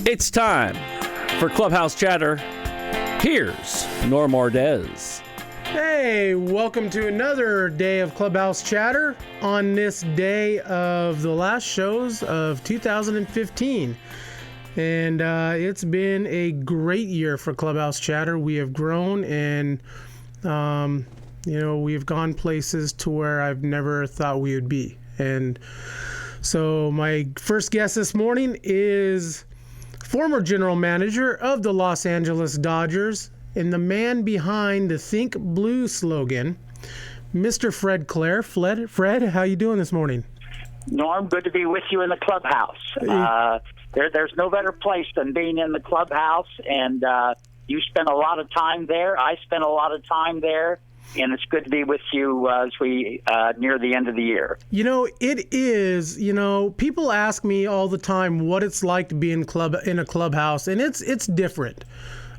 It's time for Clubhouse Chatter. Here's Norm Ordez. Hey, welcome to another day of Clubhouse Chatter on this day of the last shows of 2015. And it's been a great year for Clubhouse Chatter. We have grown and, we've gone places to where I've never thought we would be. And so my first guest this morning is former general manager of the Los Angeles Dodgers and the man behind the Think Blue slogan, Mr. Fred Claire. Fred, how you doing this morning? Norm, good to be with you in the clubhouse. There's no better place than being in the clubhouse, and you spend a lot of time there. I spend a lot of time there, and it's good to be with you as we near the end of the year. It is. People ask me all the time what it's like to be in a clubhouse, and it's different.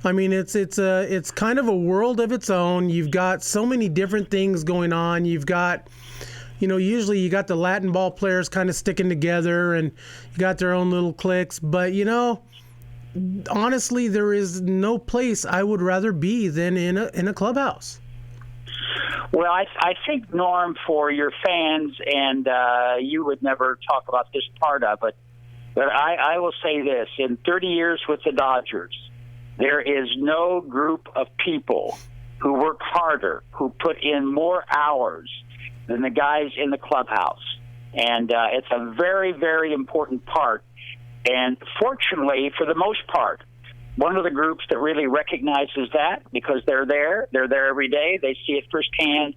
I mean, it's kind of a world of its own. You've got so many different things going on. You've got, usually you got the Latin ball players kind of sticking together, and you got their own little cliques. But honestly, there is no place I would rather be than in a clubhouse. Well, I think, Norm, for your fans, and you would never talk about this part of it, but I will say this. In 30 years with the Dodgers, there is no group of people who work harder, who put in more hours than the guys in the clubhouse. And it's a very, very important part. And fortunately, for the most part, one of the groups that really recognizes that, because they're there every day, they see it firsthand,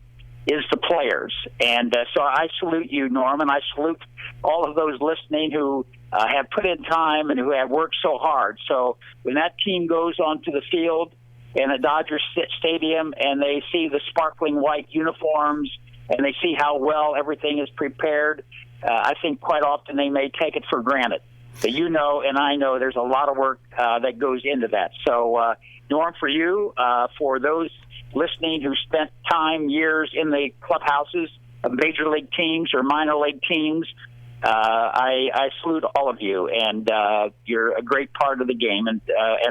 is the players. And so I salute you, Norm, and I salute all of those listening who have put in time and who have worked so hard. So when that team goes onto the field in a Dodger Stadium and they see the sparkling white uniforms and they see how well everything is prepared, I think quite often they may take it for granted. But and I know there's a lot of work that goes into that. So, Norm, for you, for those listening who spent years in the clubhouses of major league teams or minor league teams, I salute all of you, and you're a great part of the game, and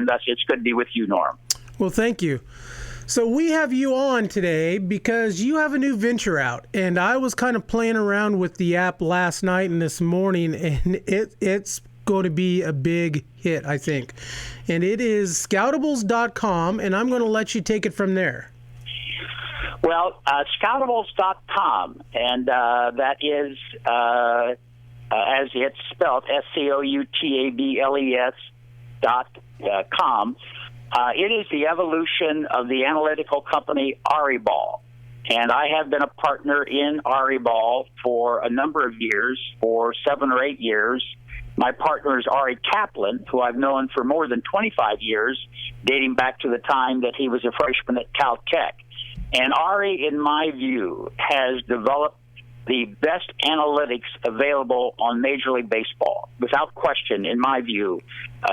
thus it's good to be with you, Norm. Well, thank you. So we have you on today because you have a new venture out, and I was kind of playing around with the app last night and this morning, and it's going to be a big hit, I think. And it is scoutables.com, and I'm going to let you take it from there. Well, scoutables.com, and that is, as it's spelled, SCOUTABLES.com. It is the evolution of the analytical company Ariball. And I have been a partner in Ariball for a number of years, for 7 or 8 years. My partner is Ari Kaplan, who I've known for more than 25 years, dating back to the time that he was a freshman at Caltech. And Ari, in my view, has developed the best analytics available on Major League Baseball. Without question, in my view,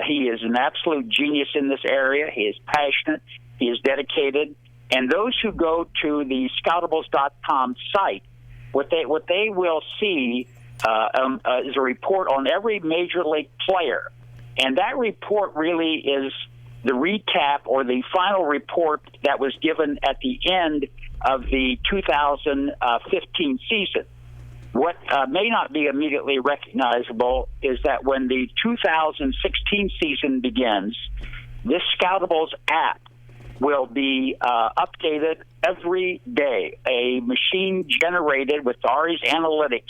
he is an absolute genius in this area. He is passionate. He is dedicated. And those who go to the scoutables.com site, what they will see is a report on every Major League player. And that report really is the recap or the final report that was given at the end of the 2015 season. What may not be immediately recognizable is that when the 2016 season begins, this Scoutables app will be updated every day, a machine generated with Ari's analytics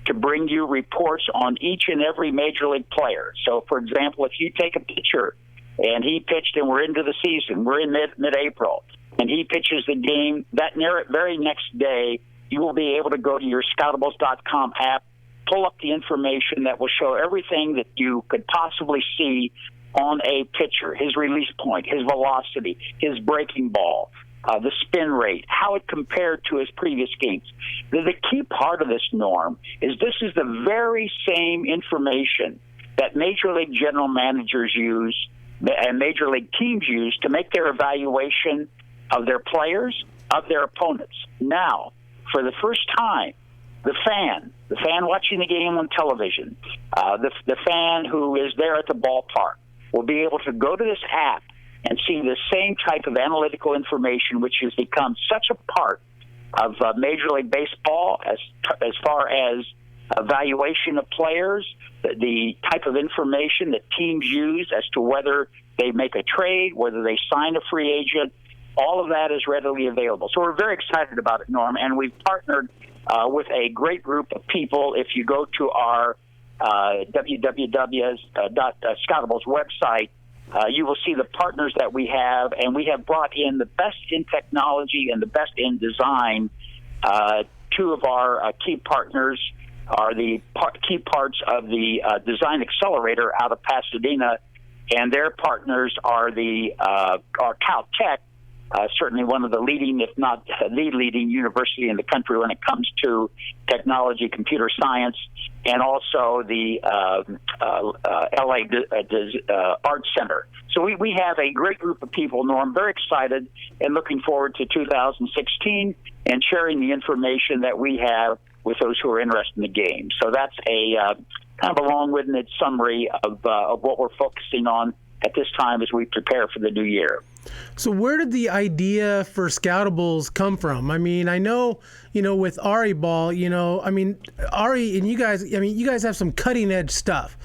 to bring you reports on each and every Major League player. So, for example, if you take a pitcher and he pitched and we're into the season, we're in mid-April, and he pitches the game, that very next day, you will be able to go to your scoutables.com app, pull up the information that will show everything that you could possibly see on a pitcher, his release point, his velocity, his breaking ball, the spin rate, how it compared to his previous games. The key part of this, Norm, is this is the very same information that Major League general managers use and Major League teams use to make their evaluation of their players, of their opponents. Now, for the first time, the fan watching the game on television, the fan who is there at the ballpark, will be able to go to this app and see the same type of analytical information, which has become such a part of Major League Baseball as far as evaluation of players, the type of information that teams use as to whether they make a trade, whether they sign a free agent. All of that is readily available. So we're very excited about it, Norm, and we've partnered with a great group of people. If you go to our www.Scoutable's website, you will see the partners that we have, and we have brought in the best in technology and the best in design. Two of our key partners are the key parts of the Design Accelerator out of Pasadena, and their partners are our Caltech, certainly one of the leading, if not the leading university in the country when it comes to technology, computer science, and also the LA Art Center. So we have a great group of people, Norm, very excited and looking forward to 2016 and sharing the information that we have with those who are interested in the game. So that's a kind of a long-winded summary of what we're focusing on at this time as we prepare for the new year. So where did the idea for Scoutables come from? I mean, I know, with Ari Ball, Ari and you guys have some cutting edge stuff.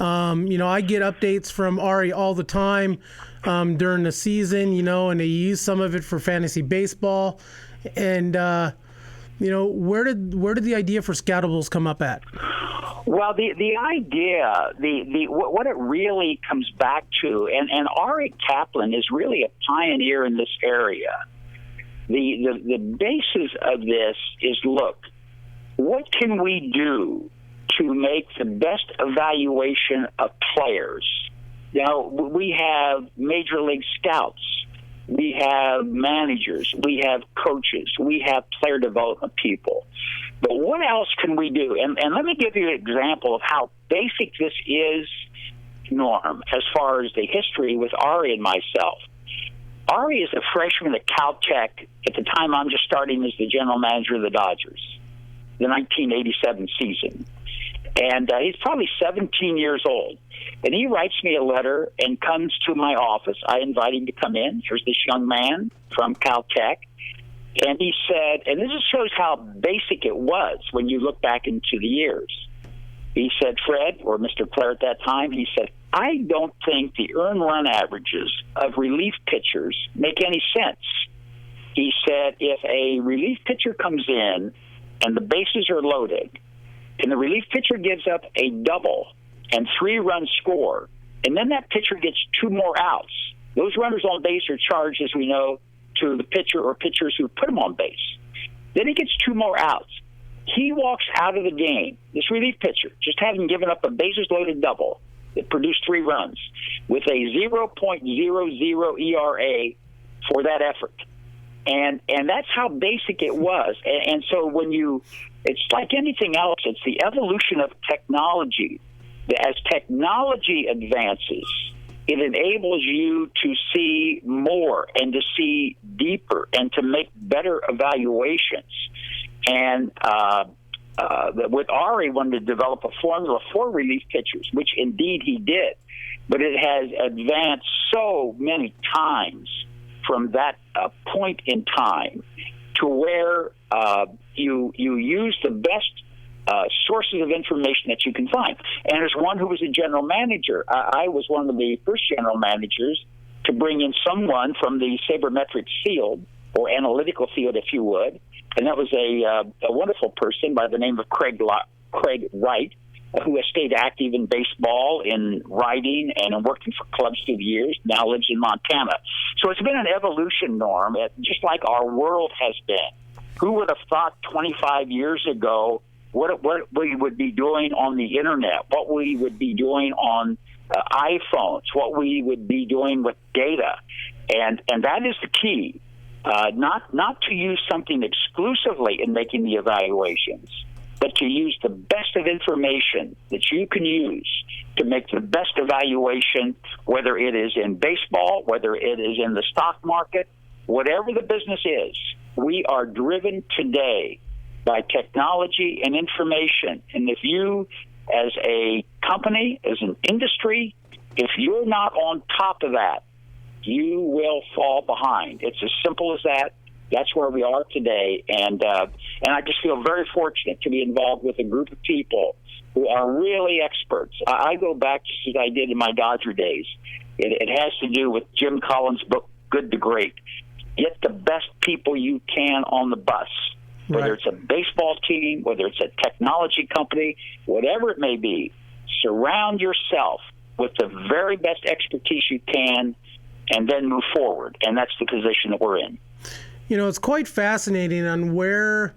I get updates from Ari all the time during the season, and they use some of it for fantasy baseball. And, where did the idea for Scoutables come up at? Well, the idea, what it really comes back to, and Ari Kaplan is really a pioneer in this area. The basis of this is, look, what can we do to make the best evaluation of players? We have Major League Scouts. We have managers, we have coaches, we have player development people. But what else can we do? And let me give you an example of how basic this is, Norm, as far as the history with Ari and myself. Ari is a freshman at Caltech at the time I'm just starting as the general manager of the Dodgers, the 1987 season. And he's probably 17 years old. And he writes me a letter and comes to my office. I invite him to come in. Here's this young man from Caltech. And he said, and this just shows how basic it was when you look back into the years. He said, Fred, or Mr. Clare at that time, he said, I don't think the earned run averages of relief pitchers make any sense. He said, if a relief pitcher comes in and the bases are loaded, and the relief pitcher gives up a double and 3-run score, and then that pitcher gets 2 more outs, those runners on base are charged, as we know, to the pitcher or pitchers who put him on base. Then he gets 2 more outs. He walks out of the game, this relief pitcher, just having given up a bases-loaded double that produced 3 runs, with a 0.00 ERA for that effort. And that's how basic it was. And so it's like anything else, it's the evolution of technology. As technology advances, it enables you to see more and to see deeper and to make better evaluations. And with Ari, wanted to develop a formula for relief pitchers, which indeed he did. But it has advanced so many times from that point in time to where you use the best sources of information that you can find. And as one who was a general manager, I was one of the first general managers to bring in someone from the sabermetrics field, or analytical field, if you would. And that was a wonderful person by the name of Craig Wright, who has stayed active in baseball, in writing, and in working for clubs through the years, now lives in Montana. So it's been an evolution, Norm, just like our world has been. Who would have thought 25 years ago what we would be doing on the internet, what we would be doing on iPhones, what we would be doing with data. And that is the key, not to use something exclusively in making the evaluations, but to use the best of information that you can use to make the best evaluation, whether it is in baseball, whether it is in the stock market, whatever the business is. We are driven today by technology and information. And if you, as a company, as an industry, If you're not on top of that, you will fall behind. It's as simple as that. That's where we are today, and I just feel very fortunate to be involved with a group of people who are really experts. I go back just as I did in my Dodger days. It has to do with Jim Collins' book, Good to Great. Get the best people you can on the bus, whether Right. it's a baseball team, whether it's a technology company, whatever it may be. Surround yourself with the very best expertise you can, and then move forward. And that's the position that we're in. You know, it's quite fascinating on where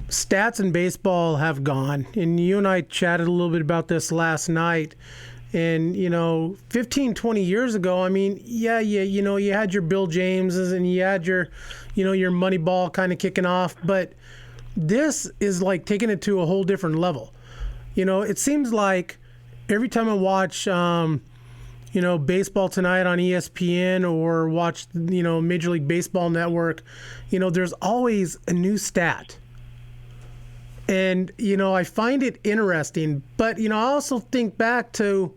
stats in baseball have gone. And you and I chatted a little bit about this last night. And, 15, 20 years ago, I mean, you had your Bill Jameses and you had your Moneyball kind of kicking off. But this is like taking it to a whole different level. It seems like every time I watch, Baseball Tonight on ESPN or watch, Major League Baseball Network, there's always a new stat. And, I find it interesting. But, I also think back to,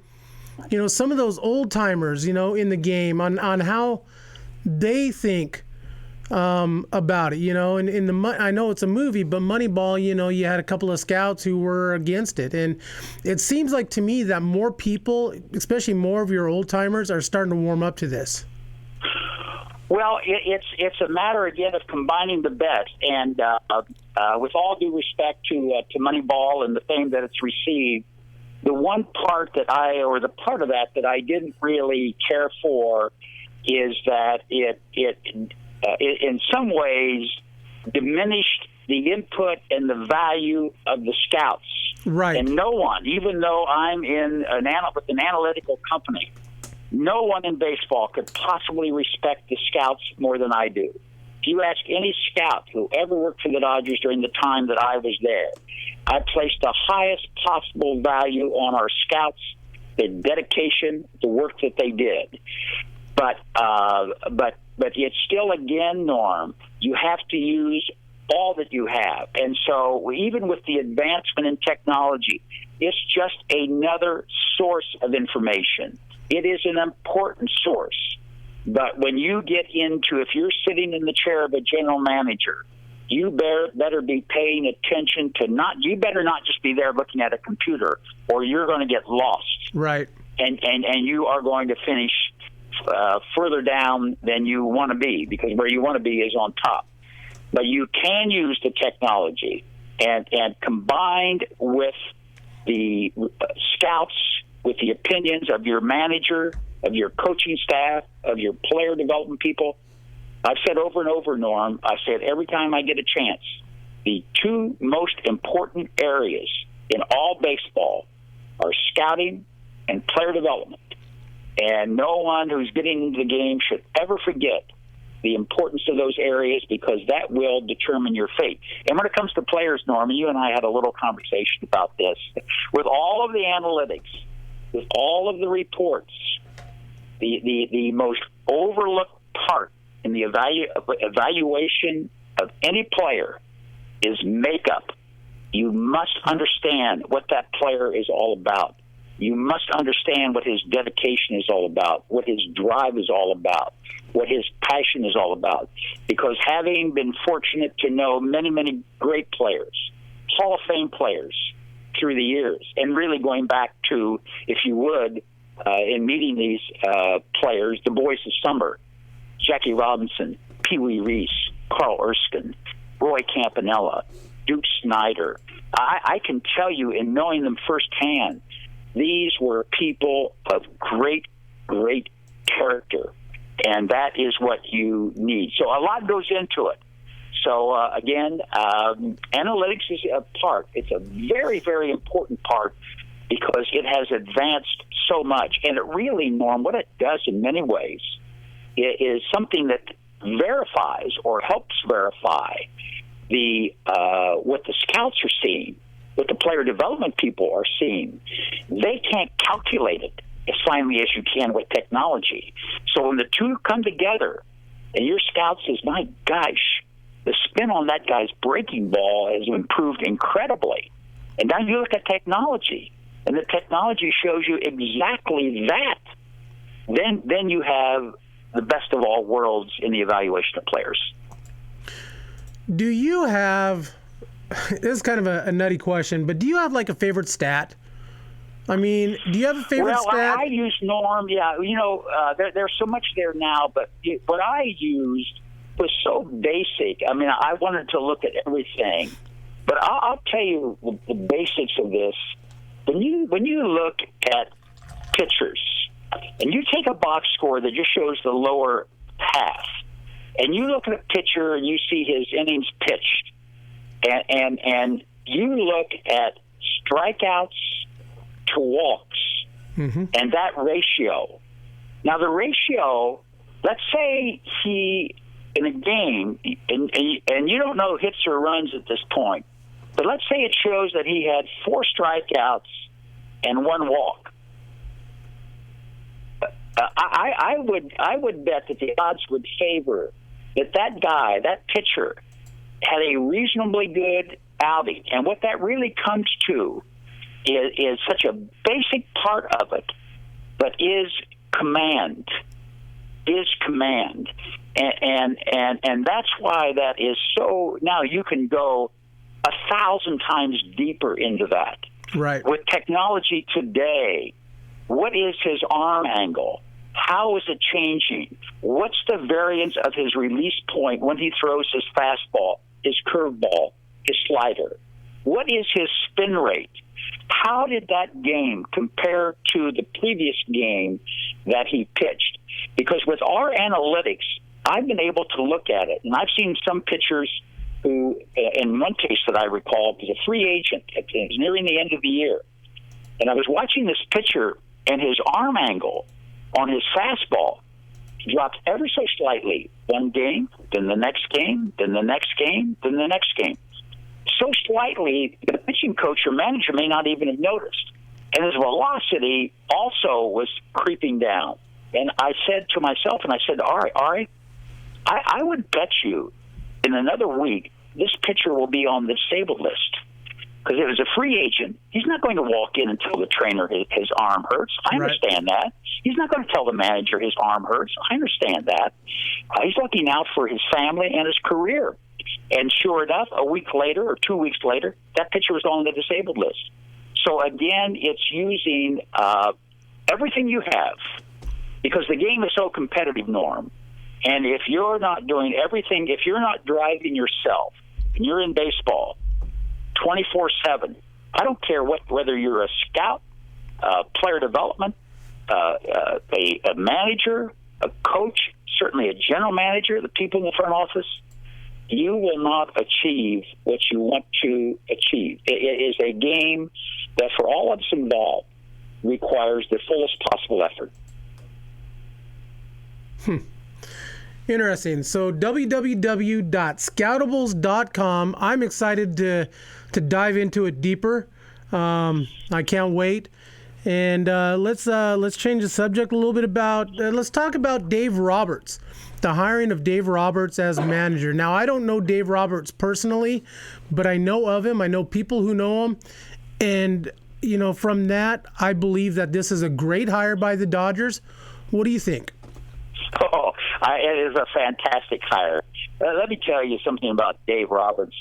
some of those old timers, in the game on how they think about it, and I know it's a movie, but Moneyball, you had a couple of scouts who were against it. And it seems like to me that more people, especially more of your old timers, are starting to warm up to this. Well, it's a matter, again, of combining the best. And with all due respect to Moneyball and the fame that it's received, the one part that the part of that I didn't really care for is that it in some ways diminished the input and the value of the scouts. Right. And no one, even though I'm with an analytical company, no one in baseball could possibly respect the scouts more than I do. If you ask any scout who ever worked for the Dodgers during the time that I was there, I placed the highest possible value on our scouts, their dedication, the work that they did. But it's still, again, Norm, you have to use all that you have. And so even with the advancement in technology, it's just another source of information. It is an important source. But when you get into, if you're sitting in the chair of a general manager, you better be paying attention to you better not just be there looking at a computer, or you're going to get lost. Right. And you are going to finish further down than you want to be, because where you want to be is on top. But you can use the technology, and combined with the scouts, with the opinions of your manager, of your coaching staff, of your player development people. I've said over and over, Norm, I said every time I get a chance, the two most important areas in all baseball are scouting and player development. And no one who's getting into the game should ever forget the importance of those areas, because that will determine your fate. And when it comes to players, Norm, you and I had a little conversation about this. With all of the analytics, with all of the reports, the most overlooked part in the evaluation of any player is makeup. You must understand what that player is all about. You must understand what his dedication is all about, what his drive is all about, what his passion is all about. Because having been fortunate to know many, many great players, Hall of Fame players through the years, and really going back to, if you would, in meeting these players, the boys of summer, Jackie Robinson, Pee Wee Reese, Carl Erskine, Roy Campanella, Duke Snyder. I can tell you, in knowing them firsthand, these were people of great, great character, and that is what you need. So a lot goes into it. So, again, analytics is a part. It's a very, very important part, because it has advanced so much. And it really, Norm, what it does in many ways is something that verifies or helps verify what the scouts are seeing, what the player development people are seeing. They can't calculate it as finely as you can with technology. So when the two come together and your scout says, my gosh, the spin on that guy's breaking ball has improved incredibly. And now you look at technology, and the technology shows you exactly that, then you have the best of all worlds in the evaluation of players. Do you have, this is kind of a nutty question, but do you have like a favorite stat? I mean, do you have a favorite stat? I use Norm, yeah. There's so much there now, but what I used was so basic. I mean, I wanted to look at everything, but I'll tell you the basics of this. When you look at pitchers, and you take a box score that just shows the lower half, and you look at a pitcher and you see his innings pitched, and you look at strikeouts to walks, and that ratio. Now, the ratio, let's say he, in a game, and you don't know hits or runs at this point, but let's say it shows that he had 4 strikeouts and 1 walk. I would bet that the odds would favor that guy, that pitcher, had a reasonably good outing. And what that really comes to is such a basic part of it, but is command. And that's why that is so. Now you can go 1,000 times deeper into that. Right. With technology today, what is his arm angle? How is it changing? What's the variance of his release point when he throws his fastball, his curveball, his slider? What is his spin rate? How did that game compare to the previous game that he pitched? Because with our analytics, I've been able to look at it, and I've seen some pitchers who, in one case that I recall, was a free agent. It was nearing the end of the year. And I was watching this pitcher, and his arm angle on his fastball dropped ever so slightly. One game, then the next game, then the next game, then the next game. So slightly, the pitching coach or manager may not even have noticed. And his velocity also was creeping down. And I said to myself, Ari, I would bet you in another week this pitcher will be on the disabled list. Because it was a free agent. He's not going to walk in and tell the trainer his arm hurts. I understand that. He's not going to tell the manager his arm hurts. I understand that. He's looking out for his family and his career. And sure enough, a week later or 2 weeks later, that pitcher was on the disabled list. So again, it's using everything you have, because the game is so competitive, Norm. And if you're not doing everything, if you're not driving yourself, and you're in baseball 24/7, I don't care whether you're a scout, player development, a manager, a coach, certainly a general manager, the people in the front office, you will not achieve what you want to achieve. It is a game that, for all of us involved, requires the fullest possible effort. Interesting. So www.scoutables.com. I'm excited to dive into it deeper. I can't wait. And let's change the subject a little bit about. Let's talk about Dave Roberts, the hiring of Dave Roberts as manager. Now, I don't know Dave Roberts personally, but I know of him. I know people who know him, and from that, I believe that this is a great hire by the Dodgers. What do you think? It is a fantastic hire. Let me tell you something about Dave Roberts.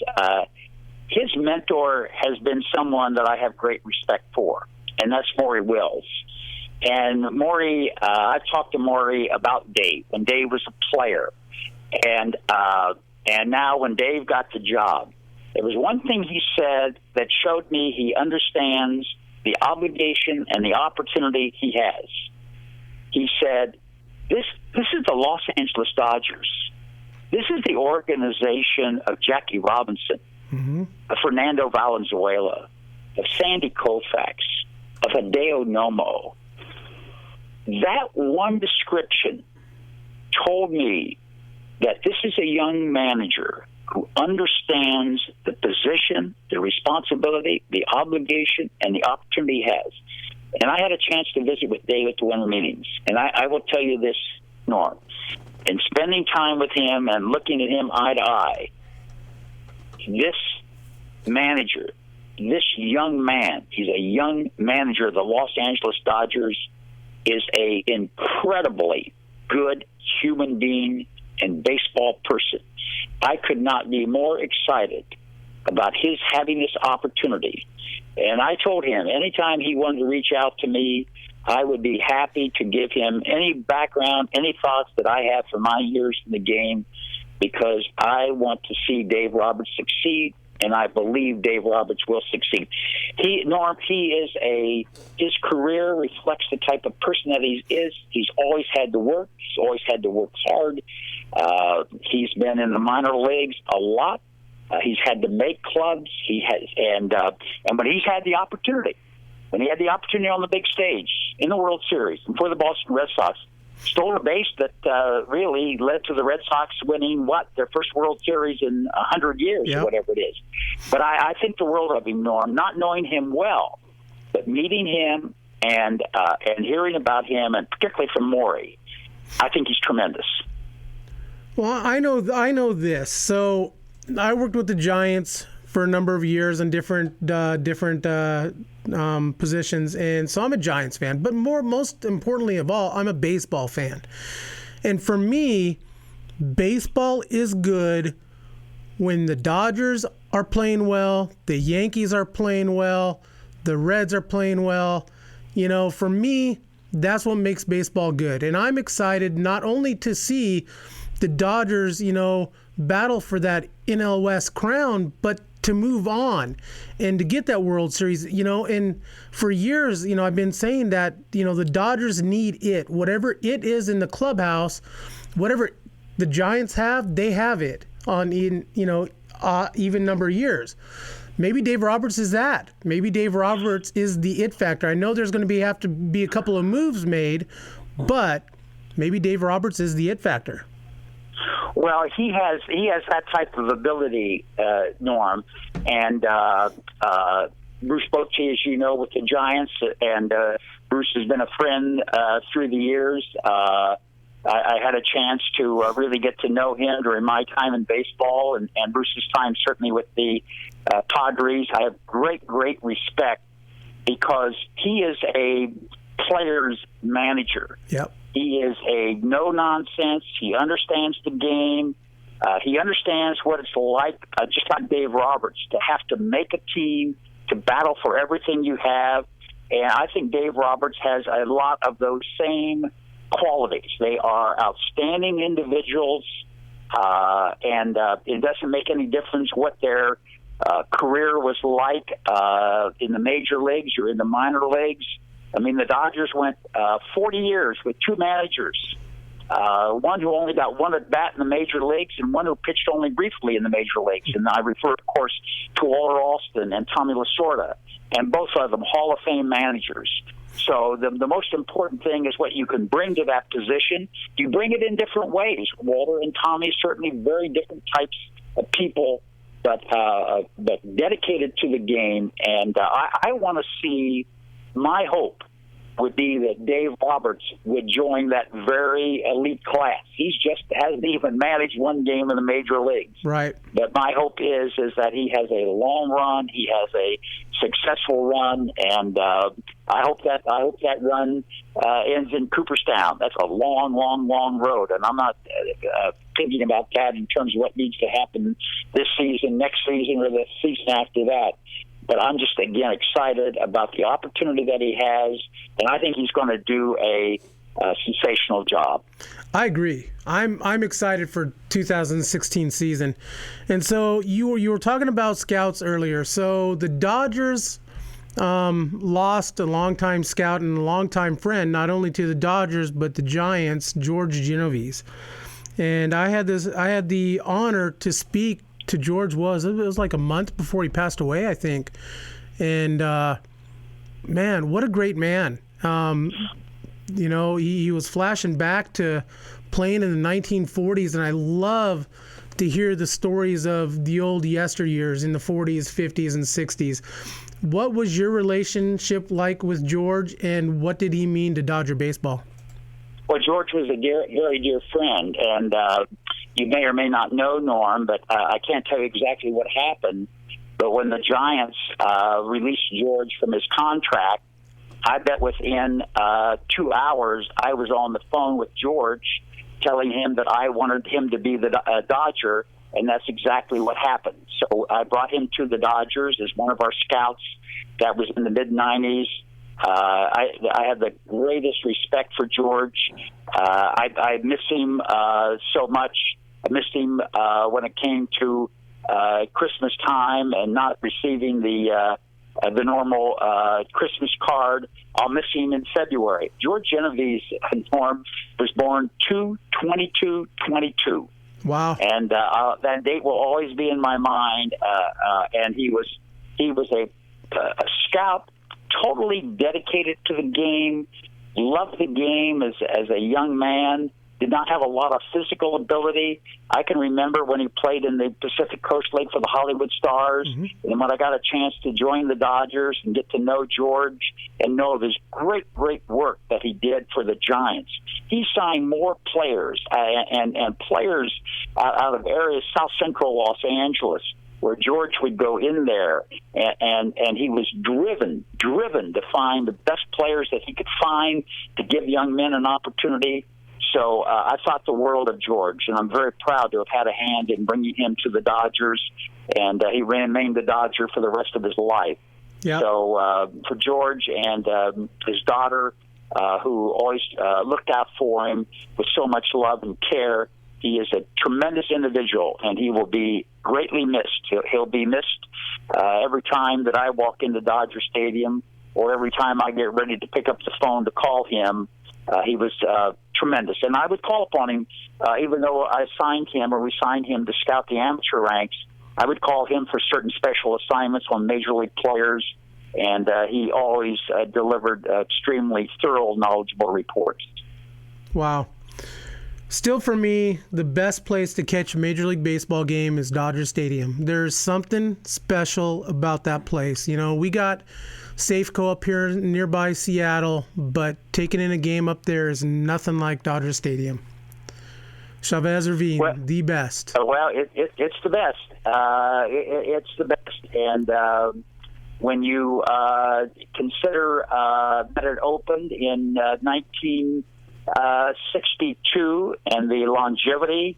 His mentor has been someone that I have great respect for, and that's Maury Wills. And Maury, I've talked to Maury about Dave when Dave was a player, and now when Dave got the job, there was one thing he said that showed me he understands the obligation and the opportunity he has. He said, This is the Los Angeles Dodgers. This is the organization of Jackie Robinson, of Fernando Valenzuela, of Sandy Koufax, of Hideo Nomo. That one description told me that this is a young manager who understands the position, the responsibility, the obligation, and the opportunity he has. And I had a chance to visit with Dave at the winter meetings. And I will tell you this, Norm, in spending time with him and looking at him eye to eye, this manager this young man, he's a young manager of the Los Angeles Dodgers, is a incredibly good human being and baseball person. I could not be more excited about his having this opportunity. And I told him anytime he wanted to reach out to me, I would be happy to give him any background, any thoughts that I have from my years in the game, because I want to see Dave Roberts succeed, and I believe Dave Roberts will succeed. Norm, his career reflects the type of person that he is. He's always had to work. He's always had to work hard. He's been in the minor leagues a lot. He's had to make clubs. And when he's had the opportunity, on the big stage in the World Series and for the Boston Red Sox, stole a base that really led to the Red Sox winning their first World Series in 100 years, or whatever it is. But I think the world of him, Norm, not knowing him well, but meeting him and hearing about him, and particularly from Maury, I think he's tremendous. Well, I know this. So I worked with the Giants for a number of years in different positions, and so I'm a Giants fan. But most importantly of all, I'm a baseball fan. And for me, baseball is good when the Dodgers are playing well, the Yankees are playing well, the Reds are playing well. For me, that's what makes baseball good. And I'm excited not only to see the Dodgers, battle for that NL West crown, but to move on and to get that World Series, and for years, I've been saying that, the Dodgers need it. Whatever it is in the clubhouse, whatever the Giants have, they have it on even number of years. Maybe Dave Roberts is that. Maybe Dave Roberts is the it factor. I know there's going to have to be a couple of moves made, but maybe Dave Roberts is the it factor. Well, he has that type of ability, Norm, and Bruce Bochy, as you know, with the Giants, and Bruce has been a friend through the years. I had a chance to really get to know him during my time in baseball, and Bruce's time certainly with the Padres. I have great respect because he is a player's manager. Yep. He is a no-nonsense. He understands the game. He understands what it's like, just like Dave Roberts, to have to make a team, to battle for everything you have. And I think Dave Roberts has a lot of those same qualities. They are outstanding individuals, and it doesn't make any difference what their career was like in the major leagues or in the minor leagues. I mean, the Dodgers went 40 years with two managers, one who only got one at bat in the major leagues and one who pitched only briefly in the major leagues. And I refer, of course, to Walter Alston and Tommy Lasorda, and both of them Hall of Fame managers. So the most important thing is what you can bring to that position. You bring it in different ways. Walter and Tommy, certainly very different types of people, but dedicated to the game. And I want to see, my hope would be that Dave Roberts would join that very elite class. He just hasn't even managed one game in the major leagues. Right. But my hope is that he has a long run, he has a successful run, and I hope that run ends in Cooperstown. That's a long road, and I'm not thinking about that in terms of what needs to happen this season, next season, or the season after that. But I'm just, again, excited about the opportunity that he has, and I think he's going to do a sensational job. I agree. I'm excited for 2016 season. And so you were talking about scouts earlier. So the Dodgers lost a longtime scout and a longtime friend, not only to the Dodgers but the Giants, George Genovese. And I had the honor to speak to George. It was like a month before he passed away, I think. And man, what a great man. He was flashing back to playing in the 1940s, and I love to hear the stories of the old yesteryears in the 40s, 50s, and 60s. What was your relationship like with George, and what did he mean to Dodger baseball? Well, George was a very dear friend, and you may or may not know, Norm, but I can't tell you exactly what happened. But when the Giants released George from his contract, I bet within 2 hours I was on the phone with George telling him that I wanted him to be the Dodger, and that's exactly what happened. So I brought him to the Dodgers as one of our scouts. That was in the mid-'90s. I have the greatest respect for George. I miss him so much. I missed him when it came to Christmas time and not receiving the normal Christmas card. I'll miss him in February. George Genovese, Norm, was born 2/22/22. Wow! And that date will always be in my mind. And he was a scout, totally dedicated to the game, loved the game as a young man, did not have a lot of physical ability. I can remember when he played in the Pacific Coast League for the Hollywood Stars, and when I got a chance to join the Dodgers and get to know George and know of his great work that he did for the Giants. He signed more players and players out of areas South Central Los Angeles, where George would go in there, and he was driven to find the best players that he could find to give young men an opportunity. So I thought the world of George, and I'm very proud to have had a hand in bringing him to the Dodgers, and he remained the Dodger for the rest of his life. Yep. So for George and his daughter, who always looked out for him with so much love and care, he is a tremendous individual, and he will be greatly missed. He'll be missed every time that I walk into Dodger Stadium, or every time I get ready to pick up the phone to call him. He was tremendous. And I would call upon him, even though I signed him or we signed him to scout the amateur ranks, I would call him for certain special assignments on major league players, and he always delivered extremely thorough, knowledgeable reports. Wow. Still, for me, the best place to catch a Major League Baseball game is Dodger Stadium. There's something special about that place. You know, we got Safeco up here nearby Seattle, but taking in a game up there is nothing like Dodger Stadium. Chavez Ravine, well, the best. Well, it's the best. It's the best. And when you consider that it opened in 1962 and the longevity,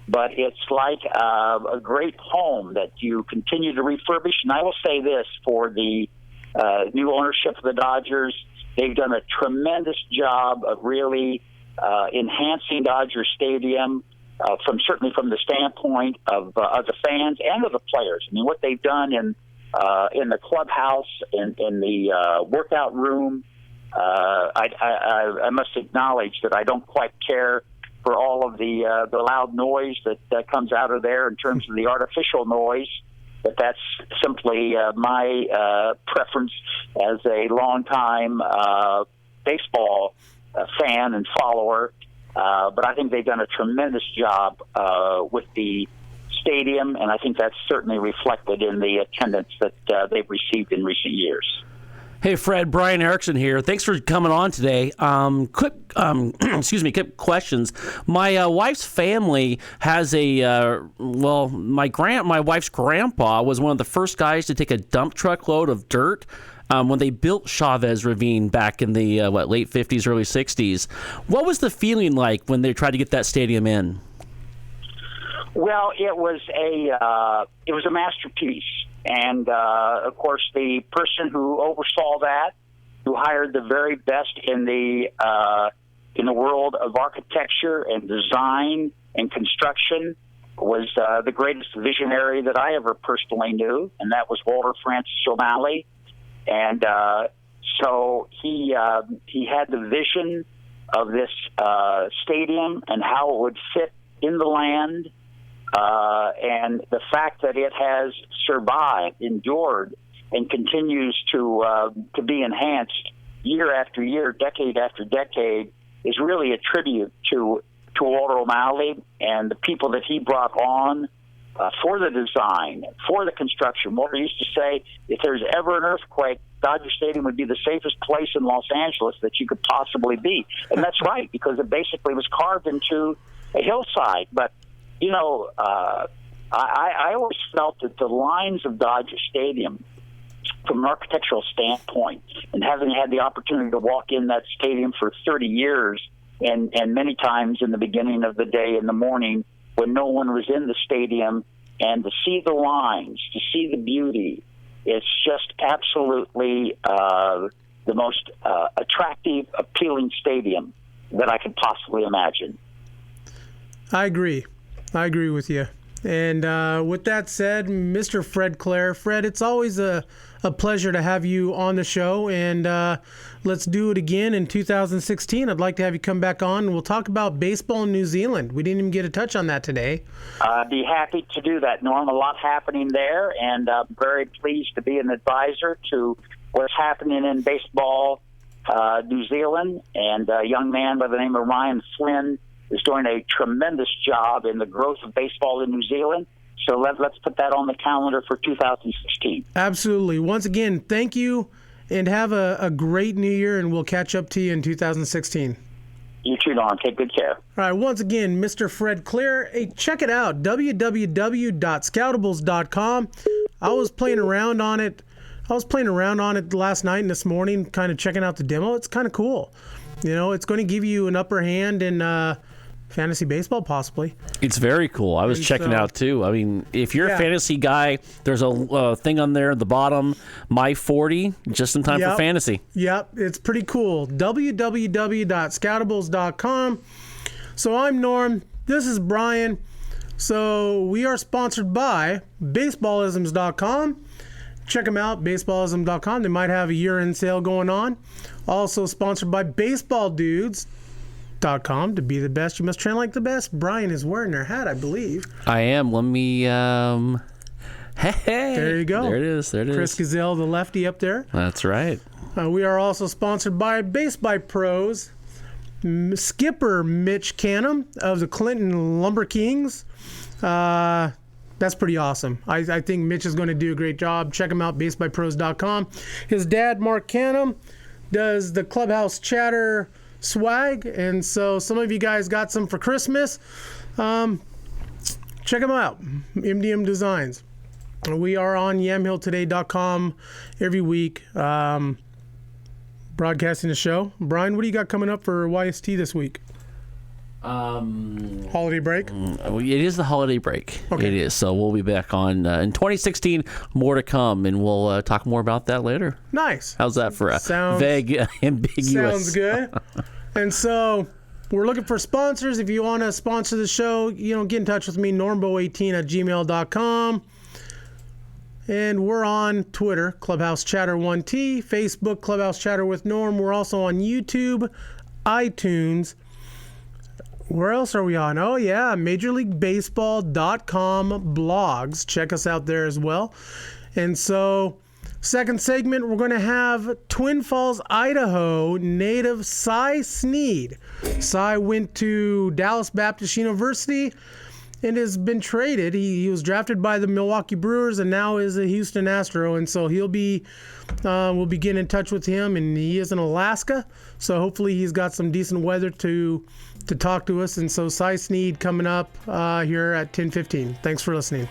but it's like a great home that you continue to refurbish. And I will say this for the new ownership of the Dodgers, they've done a tremendous job of really enhancing Dodger Stadium, certainly from the standpoint of the fans and of the players. I mean, what they've done in the clubhouse, in the workout room, I must acknowledge that I don't quite care for all of the loud noise that comes out of there in terms of the artificial noise. But that's simply my preference as a longtime baseball fan and follower. But I think they've done a tremendous job with the stadium, and I think that's certainly reflected in the attendance that they've received in recent years. Hey, Fred, Brian Erickson here. Thanks for coming on today. Quick questions. My wife's family has my wife's grandpa was one of the first guys to take a dump truck load of dirt when they built Chavez Ravine back in the late 50s, early 60s. What was the feeling like when they tried to get that stadium in? Well, it was a masterpiece. And, of course, the person who oversaw that, who hired the very best in the world of architecture and design and construction, was the greatest visionary that I ever personally knew, and that was Walter Francis O'Malley. And so he had the vision of this stadium and how it would fit in the land. And the fact that it has survived, endured, and continues to be enhanced year after year, decade after decade, is really a tribute to Walter O'Malley and the people that he brought on for the design, for the construction. Walter used to say, if there's ever an earthquake, Dodger Stadium would be the safest place in Los Angeles that you could possibly be. And that's right, because it basically was carved into a hillside. But you know, I always felt that the lines of Dodger Stadium, from an architectural standpoint, and having had the opportunity to walk in that stadium for 30 years, and many times in the beginning of the day in the morning when no one was in the stadium, and to see the lines, to see the beauty, it's just absolutely the most attractive, appealing stadium that I could possibly imagine. I agree with you. And with that said, Mr. Fred Clare, Fred, it's always a pleasure to have you on the show, and let's do it again in 2016. I'd like to have you come back on, and we'll talk about baseball in New Zealand. We didn't even get a touch on that today. I'd be happy to do that, Norm. A lot happening there, and I'm very pleased to be an advisor to what's happening in baseball New Zealand, and a young man by the name of Ryan Flynn is doing a tremendous job in the growth of baseball in New Zealand. So let's put that on the calendar for 2016. Absolutely. Once again, thank you, and have a great new year, and we'll catch up to you in 2016. You too, Norm. Take good care. All right. Once again, Mr. Fred Clare. Hey, check it out, www.scoutables.com. I was playing around on it last night and this morning, kind of checking out the demo. It's kind of cool. It's going to give you an upper hand in fantasy baseball, possibly. It's very cool. I was checking out too. I mean, if you're a fantasy guy, there's a thing on there at the bottom, My 40, just in time for fantasy. Yep, it's pretty cool. www.scoutables.com. So I'm Norm. This is Brian. So we are sponsored by baseballisms.com. Check them out, baseballism.com. They might have a year-end sale going on. Also sponsored by baseballdudes.com. To be the best, you must train like the best. Brian is wearing their hat, I believe. I am. Let me, hey. There you go. There it is. Chris Gazelle, the lefty up there. That's right. We are also sponsored by Base by Pros. Skipper Mitch Canham of the Clinton Lumber Kings. That's pretty awesome. I think Mitch is going to do a great job. Check him out, basebypros.com. His dad, Mark Canham, does the Clubhouse Chatter swag, and so some of you guys got some for Christmas. Check them out, MDM Designs. We are on yamhilltoday.com every week, broadcasting the show. Brian, what do you got coming up for YST this week? Holiday break? It is the holiday break. Okay. It is. So we'll be back on in 2016. More to come, and we'll talk more about that later. Nice. How's that for a vague, ambiguous? Sounds good. And so we're looking for sponsors. If you want to sponsor the show, get in touch with me, normbo18@gmail.com. And we're on Twitter, Clubhouse Chatter 1T, Facebook, Clubhouse Chatter with Norm. We're also on YouTube, iTunes. Where else are we on? Oh, yeah, MajorLeagueBaseball.com blogs. Check us out there as well. And so, second segment, we're going to have Twin Falls, Idaho native Cy Sneed. Cy went to Dallas Baptist University and has been traded. He was drafted by the Milwaukee Brewers and now is a Houston Astro. And so we'll be getting in touch with him, and he is in Alaska. So hopefully he's got some decent weather to talk to us. And so Cy Sneed coming up here at 10:15. Thanks for listening.